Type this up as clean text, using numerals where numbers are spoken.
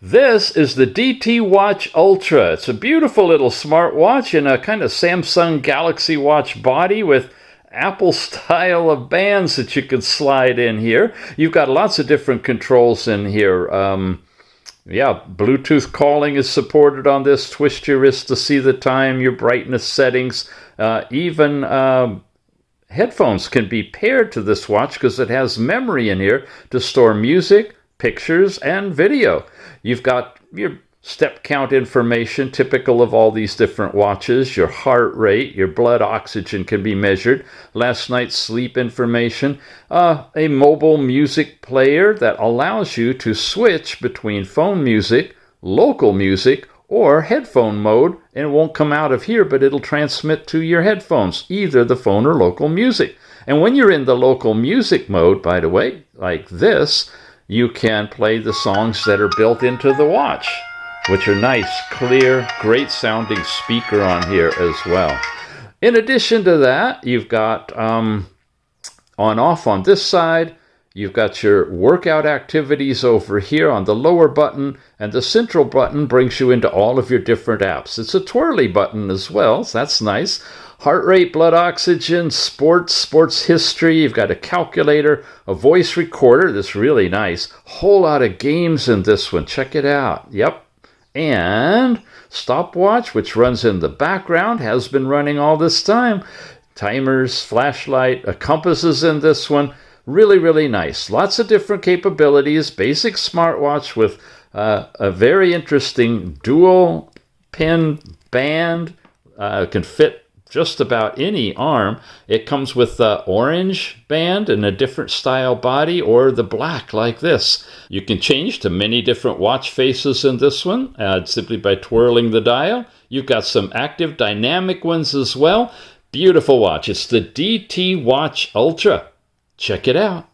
This is the DT Watch Ultra. It's a beautiful little smartwatch in a kind of Samsung Galaxy Watch body with Apple style of bands that you can slide in here. You've got lots of different controls in here. Bluetooth calling is supported on this. Twist your wrist to see the time, your brightness settings. Even headphones can be paired to this watch because it has memory in here to store music, pictures, and video. You've got your step count information, typical of all these different watches. Your heart rate, your blood oxygen can be measured. Last night's sleep information. A mobile music player that allows you to switch between phone music, local music, or headphone mode, and it won't come out of here, but it'll transmit to your headphones, either the phone or local music. And when you're in the local music mode, by the way, like this, you can play the songs that are built into the watch, which are nice, clear, great sounding speaker on here as well. In addition to that, you've got on-off on this side. You've got your workout activities over here on the lower button, and the central button brings you into all of your different apps. It's a twirly button as well, so that's nice. Heart rate, blood oxygen, sports history. You've got a calculator, a voice recorder. That's really nice. Whole lot of games in this one. Check it out. Yep. And stopwatch, which runs in the background, has been running all this time. Timers, flashlight, a compass is in this one. Really, really nice. Lots of different capabilities. Basic smartwatch with a very interesting dual pin band. Can fit just about any arm. It comes with the orange band and a different style body, or the black like this. You can change to many different watch faces in this one simply by twirling the dial. You've got some active dynamic ones as well. Beautiful watch. It's the DT Watch Ultra. Check it out.